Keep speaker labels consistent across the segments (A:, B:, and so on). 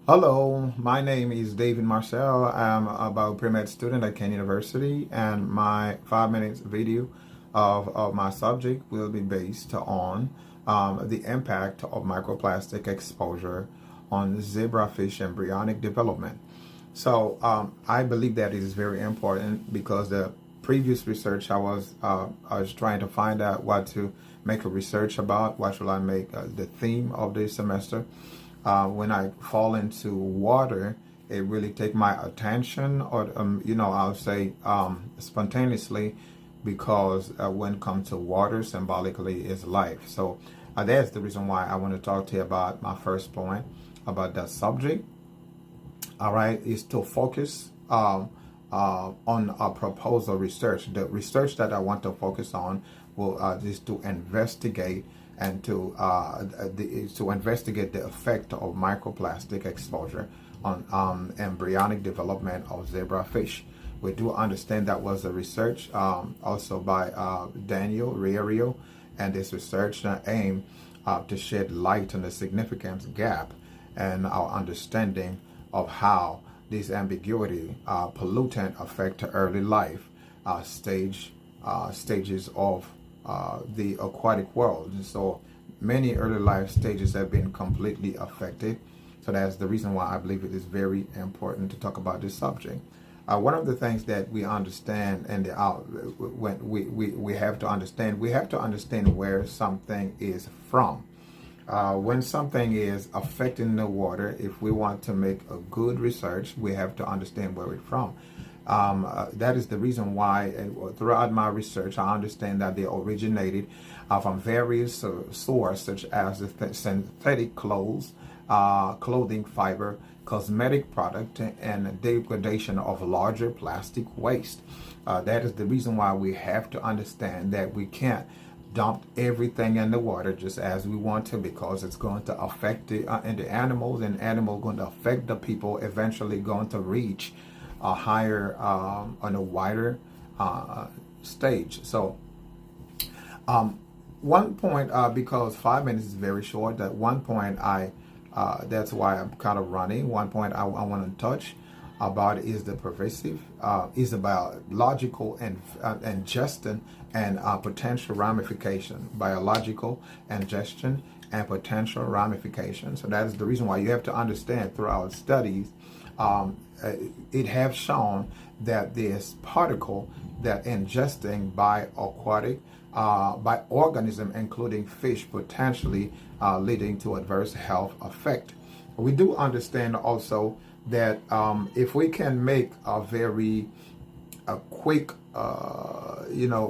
A: Hello, my name is David Marcel. I'm a bio-pre-med student at Kent University, and my 5 minutes video of my subject will be based on the impact of microplastic exposure on zebrafish embryonic development. I believe that it is very important because the previous research I was trying to find out what to make a research about, what should I make the theme of this semester. When I fall into water, it really take my attention, or I'll say spontaneously, because when it comes to water, symbolically is life. That's the reason why I want to talk to you about my first point about that subject. All right, is to focus on a proposal research. The research that I want to focus on will is to investigate and to investigate the effect of microplastic exposure on embryonic development of zebrafish. We do understand that was a research also by Daniel Riario, and this research aimed to shed light on the significance gap and our understanding of how this ambiguity pollutant affect early life stages of the aquatic world. So many early life stages have been completely affected. So that's the reason why I believe it is very important to talk about this subject. One of the things that we understand, and when we have to understand where something is from. When something is affecting the water, if we want to make a good research, we have to understand where it's from. That is the reason why throughout my research, I understand that they originated from various sources, such as the synthetic clothes, clothing fiber, cosmetic product, and degradation of larger plastic waste. That is the reason why we have to understand that we can't dump everything in the water just as we want to, because it's going to affect the animals, and animals going to affect the people, eventually going to reach a higher on a wider stage. One point, because 5 minutes is very short, that one point that's why I'm kind of running. One point I want to touch about is the pervasive, is about logical and ingestion and potential ramification, biological ingestion and potential ramification. So that is the reason why you have to understand throughout studies, it have shown that this particle that ingesting by aquatic, by organism, including fish, potentially leading to adverse health effect. We do understand also that if we can make a very quick,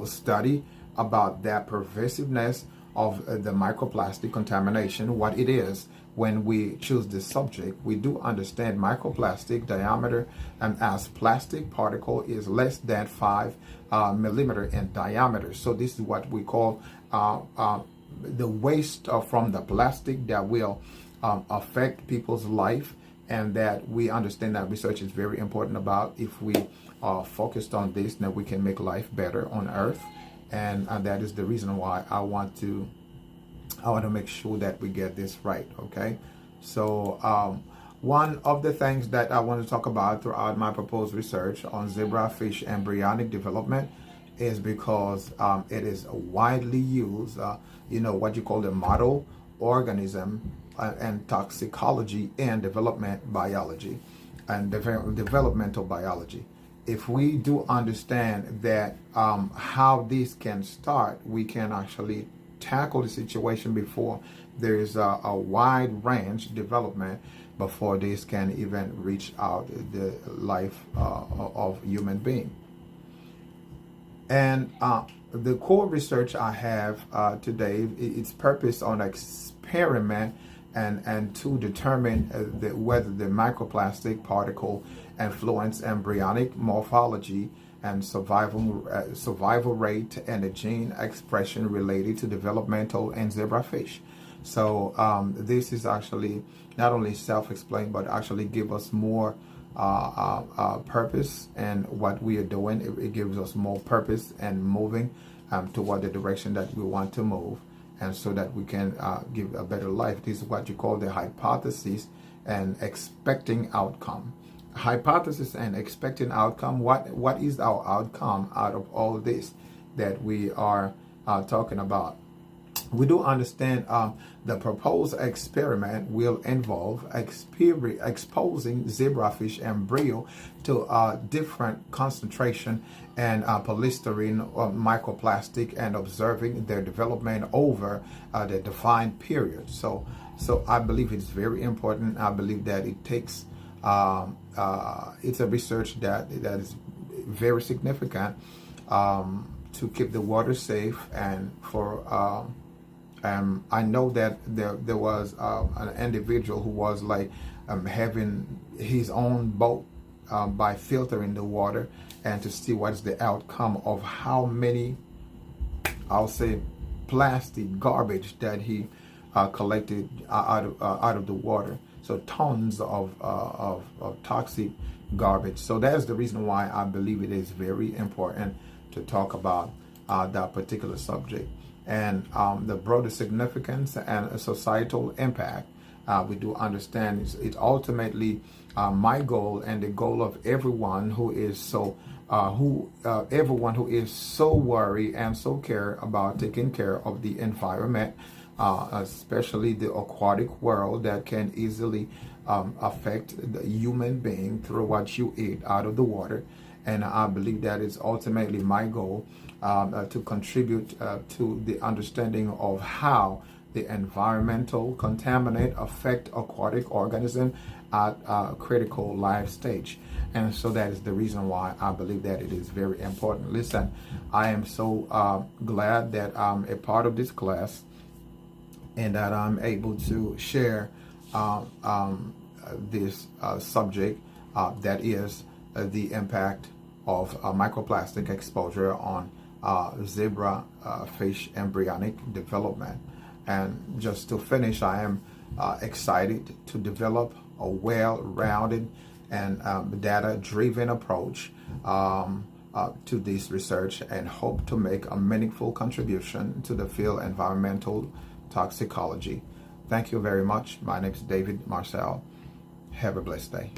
A: study about that pervasiveness of the microplastic contamination, what it is, when we choose this subject, we do understand microplastic diameter, and as plastic particle is less than 5 millimeter in diameter. So this is what we call the waste from the plastic that will affect people's life, and that we understand that research is very important about. If we are focused on this, then we can make life better on Earth, and that is the reason why I want to make sure that we get this right. Okay, so one of the things that I want to talk about throughout my proposed research on zebrafish embryonic development is because it is widely used, what you call the model organism and toxicology and development biology and developmental biology. If we do understand that how this can start, we can actually tackle the situation before there is a wide range development, before this can even reach out the life of human being. And the core research I have today, its purpose on experiment and to determine whether the microplastic particle influence embryonic morphology and survival rate and the gene expression related to developmental in zebrafish. So this is actually not only self-explained, but actually give us more purpose and what we are doing. It gives us more purpose and moving toward the direction that we want to move, and so that we can give a better life. This is what you call the hypothesis and expecting outcome. Hypothesis and expecting outcome. What is our outcome out of all this that we are talking about? We do understand the proposed experiment will involve exposing zebrafish embryo to different concentration and polystyrene or microplastic and observing their development over the defined period. So I believe it's very important. I believe that it takes it's a research that is very significant to keep the water safe and for I know that there was an individual who was like having his own boat by filtering the water and to see what's the outcome of how many, I'll say, plastic garbage that he collected out of the water. So tons of toxic garbage. So that's the reason why I believe it is very important to talk about that particular subject. And the broader significance and societal impact, we do understand it's ultimately my goal and the goal of everyone who is so everyone who is so worried and so care about taking care of the environment, especially the aquatic world that can easily affect the human being through what you eat out of the water. And I believe that is ultimately my goal, to contribute to the understanding of how the environmental contaminant affect aquatic organism at a critical life stage. And so that is the reason why I believe that it is very important. Listen, I am so glad that I'm a part of this class and that I'm able to share this subject that is the impact of microplastic exposure on zebrafish embryonic development. And just to finish, I am excited to develop a well-rounded and data-driven approach to this research and hope to make a meaningful contribution to the field environmental toxicology. Thank you very much. My name is David Marcel. Have a blessed day.